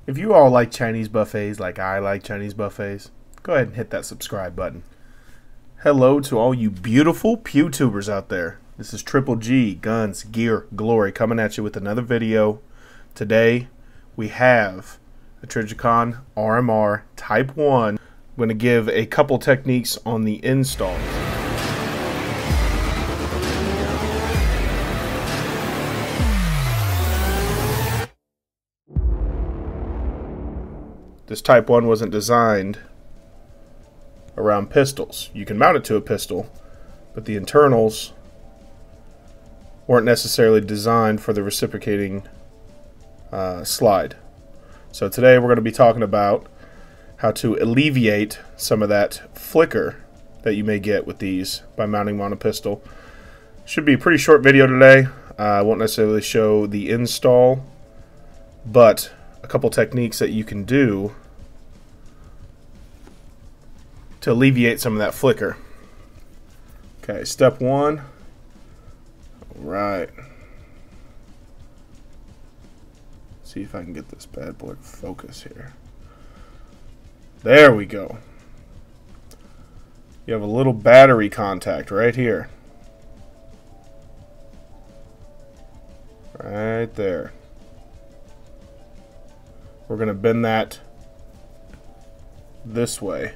If you all like Chinese buffets like I like Chinese buffets, go ahead and hit that subscribe button. Hello to all you beautiful PewTubers out there. This is Triple G, Guns, Gear, Glory, coming at you with another video. Today, we have a Trijicon RMR Type 1. I'm going to give a couple techniques on the install. This Type 1 wasn't designed around pistols. You can mount it to a pistol, but the internals weren't necessarily designed for the reciprocating slide. So today we're going to be talking about how to alleviate some of that flicker that you may get with these by mounting them on a pistol. Should be a pretty short video today. I won't necessarily show the install, but a couple techniques that you can do to alleviate some of that flicker. Okay, step one. Alright. See if I can get this bad boy to focus here. There we go. You have a little battery contact right here. Right there. We're going to bend that this way.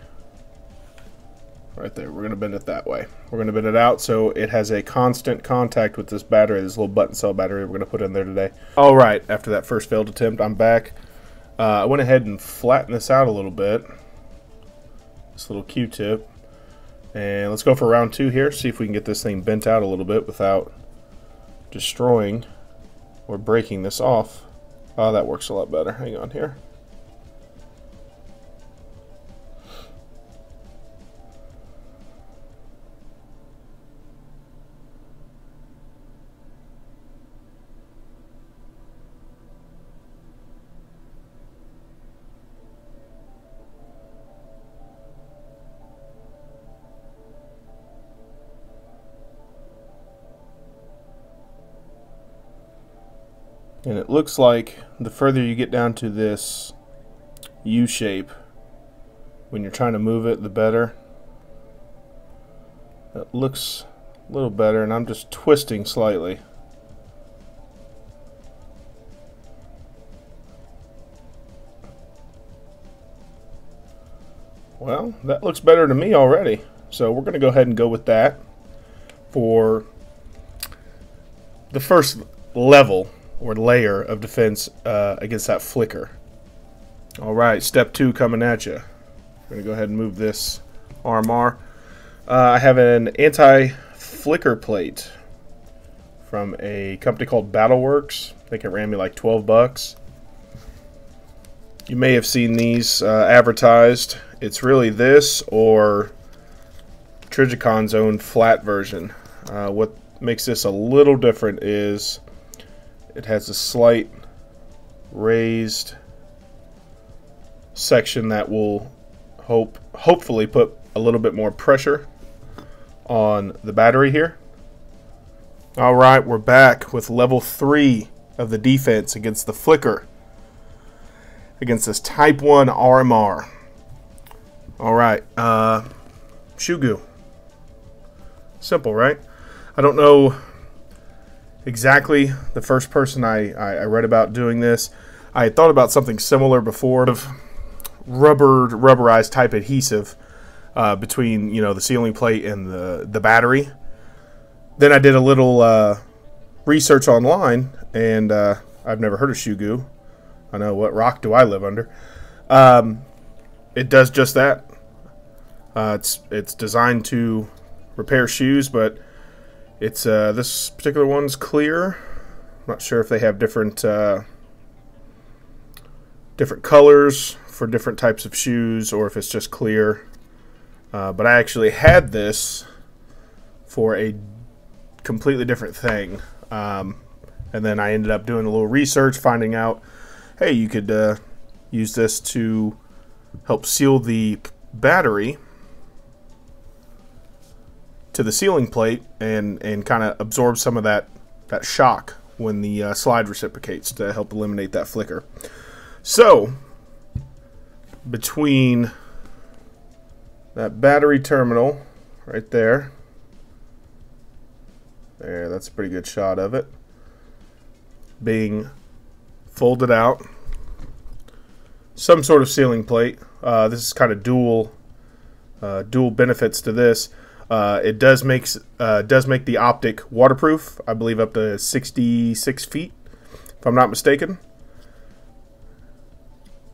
Right there. We're going to bend it that way. We're going to bend it out so it has a constant contact with this battery, this little button cell battery we're going to put in there today. Alright, after that first failed attempt, I'm back. I went ahead and flattened this out a little bit. This little Q-tip. And let's go for round two here, see if we can get this thing bent out a little bit without destroying or breaking this off. Oh, that works a lot better. Hang on here. And it looks like the further you get down to this U shape, when you're trying to move it, the better. It looks a little better, and I'm just twisting slightly. Well, that looks better to me already. So we're going to go ahead and go with that for the first level or layer of defense against that flicker. Alright, step two coming at you. We're going to go ahead and move this RMR. I have an anti-flicker plate from a company called Battleworks. I think it ran me like 12 bucks. You may have seen these advertised. It's really this or Trijicon's own flat version. What makes this a little different is it has a slight raised section that will hopefully put a little bit more pressure on the battery here. Alright, we're back with level 3 of the defense against the flicker against this Type 1 RMR. Alright, shoe goo. Simple, right? I don't know exactly the first person I read about doing this. I had thought about something similar before, of rubberized type adhesive between the ceiling plate and the battery. Then I did a little research online, and I've never heard of shoe goo. I know, what rock do I live under? It does just that. It's designed to repair shoes, but it's this particular one's clear. I'm not sure if they have different colors for different types of shoes, or if it's just clear. But I actually had this for a completely different thing, and then I ended up doing a little research, finding out, hey, you could use this to help seal the battery to the ceiling plate and kind of absorb some of that shock when the slide reciprocates to help eliminate that flicker. So, between that battery terminal right there, that's a pretty good shot of it, being folded out, some sort of sealing plate. This is kind of dual benefits to this. It does make the optic waterproof, I believe up to 66 feet, if I'm not mistaken.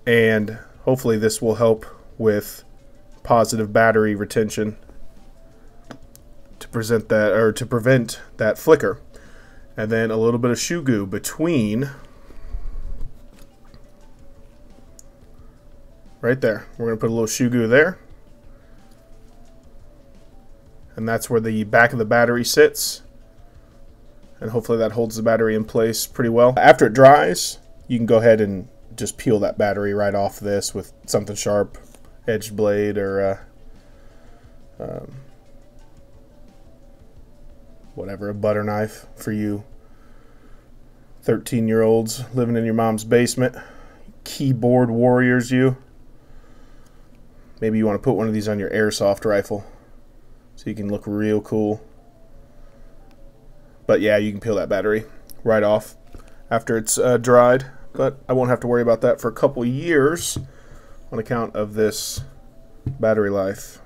And hopefully this will help with positive battery retention to prevent that flicker. And then a little bit of shoe goo between right there. We're going to put a little shoe goo there. And that's where the back of the battery sits. And hopefully that holds the battery in place pretty well. After it dries, you can go ahead and just peel that battery right off this with something sharp, edged blade, or whatever, a butter knife for you 13-year-olds living in your mom's basement, keyboard warriors you. Maybe you want to put one of these on your airsoft rifle so you can look real cool. But yeah, you can peel that battery right off after it's dried. But I won't have to worry about that for a couple years on account of this battery life.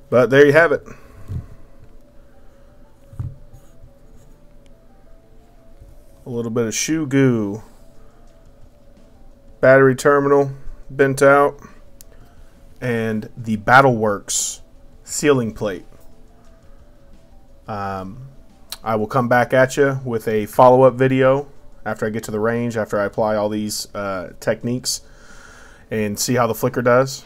But there you have it. A little bit of shoe goo, battery terminal bent out, and the BattleWorks sealing plate. I will come back at you with a follow-up video after I get to the range, after I apply all these techniques, and see how the flicker does.